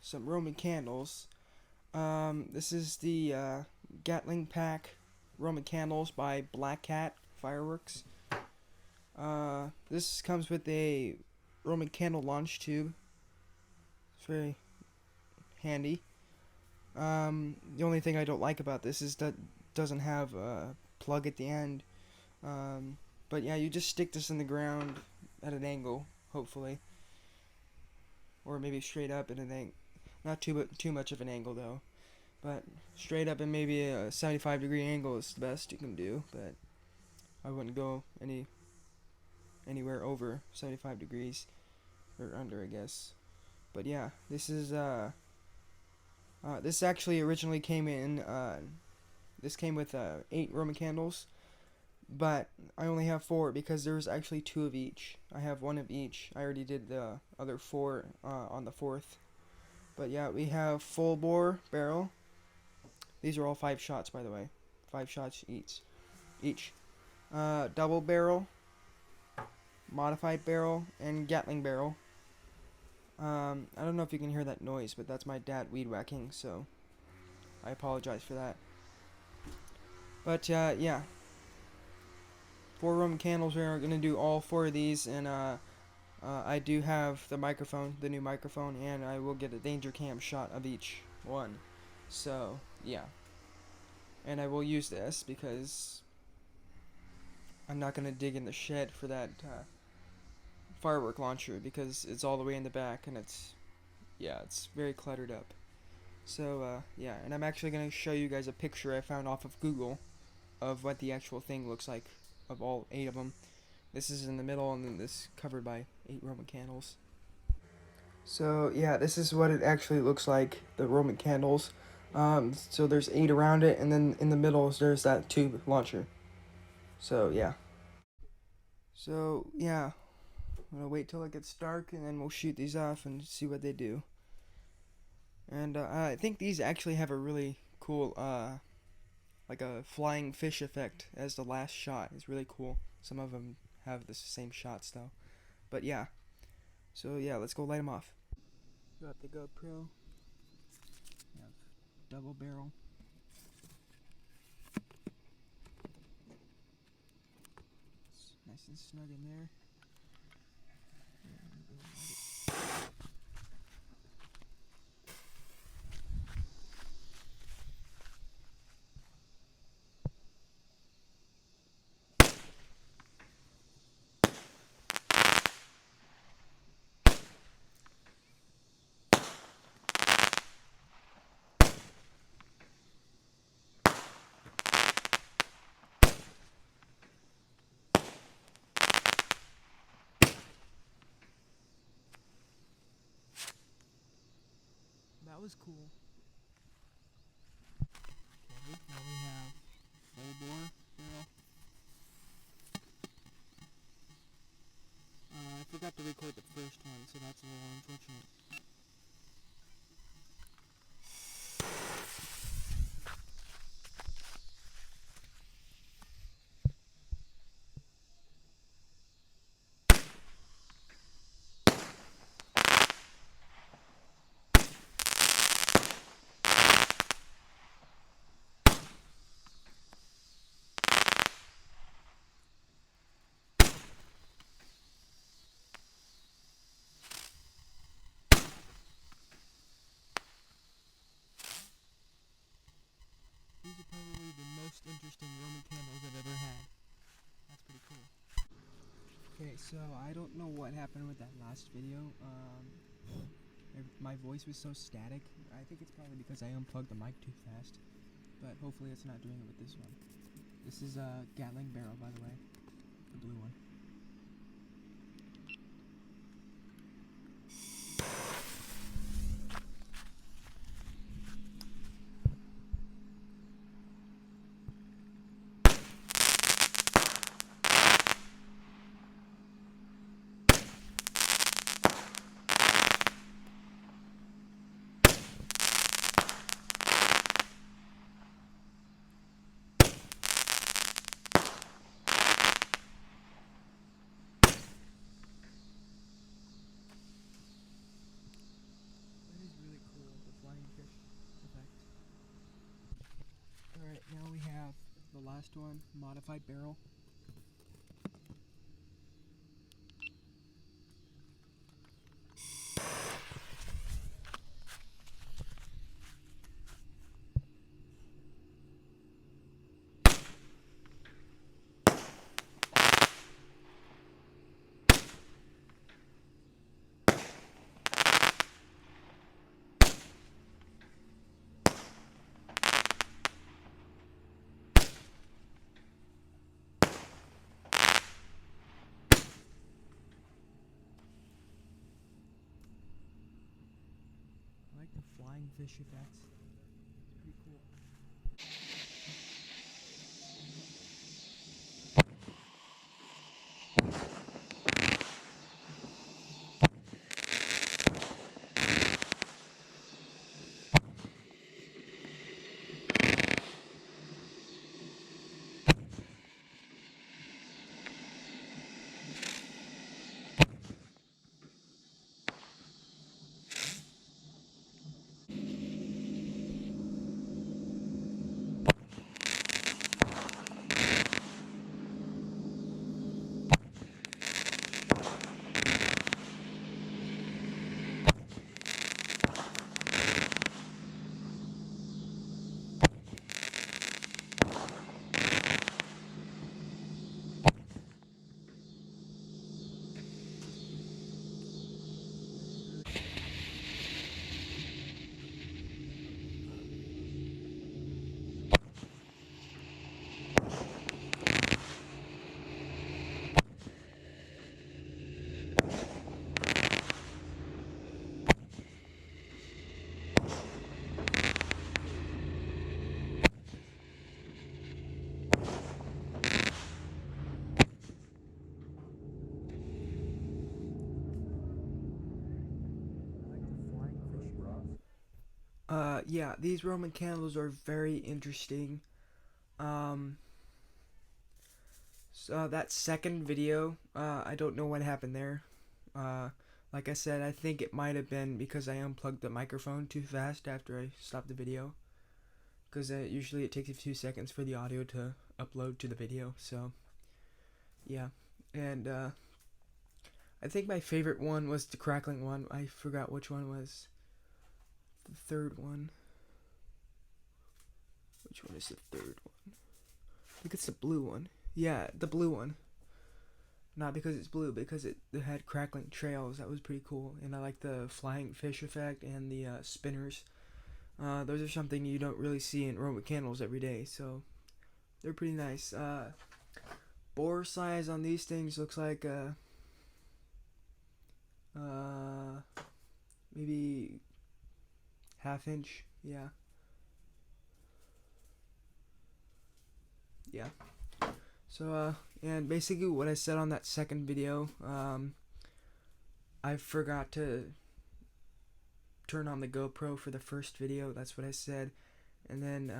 some Roman candles. This is the Gatling pack Roman candles by Black Cat Fireworks. This comes with a Roman candle launch tube. It's very handy. The only thing I don't like about this is that it doesn't have a plug at the end. But yeah, you just stick this in the ground at an angle, hopefully, or maybe straight up at an angle. Not too much of an angle though, but straight up and maybe a 75-degree angle is the best you can do. But I wouldn't go anywhere over 75 degrees or under, I guess. But yeah, this actually originally came in. This came with 8 Roman candles, but I only have 4 because there's actually 2 of each. I have 1 of each. I already did the other 4 on the 4th. But yeah, we have full bore barrel. These are all 5 shots, by the way. 5 shots each. Double barrel, modified barrel, and Gatling barrel. I don't know if you can hear that noise, but that's my dad weed whacking, so I apologize for that. But yeah, 4 Roman candles. We're gonna do all 4 of these, and I do have the microphone, the new microphone, and I will get a danger cam shot of each one. So yeah, and I will use this because I'm not gonna dig in the shed for that firework launcher because it's all the way in the back, and it's very cluttered up. So yeah, and I'm actually gonna show you guys a picture I found off of Google of what the actual thing looks like of all 8 of them. This is in the middle, and then this covered by 8 Roman candles. So yeah, this is what it actually looks like, the Roman candles. So there's 8 around it, and then in the middle there's that tube launcher. So yeah. So yeah, I'm gonna wait till it gets dark, and then we'll shoot these off and see what they do. And I think these actually have a really cool, like a flying fish effect as the last shot. It's really cool. Some of them have the same shots though. But yeah. So yeah, let's go light them off. Got the GoPro. We have double barrel. It's nice and snug in there. That was cool. Okay, now we have full bore barrel. I forgot to record the first one, so that's a little unfortunate. These are probably the most interesting Roman candles I've ever had. That's pretty cool. Okay, so I don't know what happened with that last video. My voice was so static. I think it's probably because I unplugged the mic too fast. But hopefully it's not doing it with this one. This is a Gatling barrel, by the way. The blue one. last one, modified barrel. I like the flying fish effects. It's pretty cool. Yeah, these Roman candles are very interesting. Um, so that second video, I don't know what happened there. Uh, like I said, I think it might have been because I unplugged the microphone too fast after I stopped the video. Because usually it takes a few seconds for the audio to upload to the video, so, yeah. And, I think my favorite one was the crackling one. I forgot which one was the third one. Which one is the third one? I think it's the blue one. Yeah, the blue one. Not because it's blue, because it had crackling trails. That was pretty cool. And I like the flying fish effect and the spinners. Those are something you don't really see in Roman candles every day, so they're pretty nice. Bore size on these things looks like maybe half-inch. Yeah. So and basically what I said on that second video, I forgot to turn on the GoPro for the first video. That's what I said. And then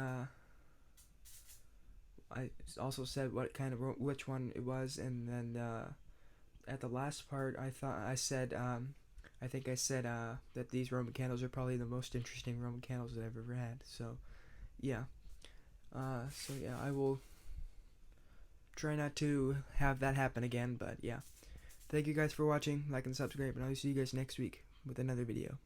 I also said what kind of which one it was, and then at the last part I said that these Roman candles are probably the most interesting Roman candles that I've ever had. So yeah. So yeah, I will try not to have that happen again, but yeah. Thank you guys for watching, like and subscribe, and I'll see you guys next week with another video.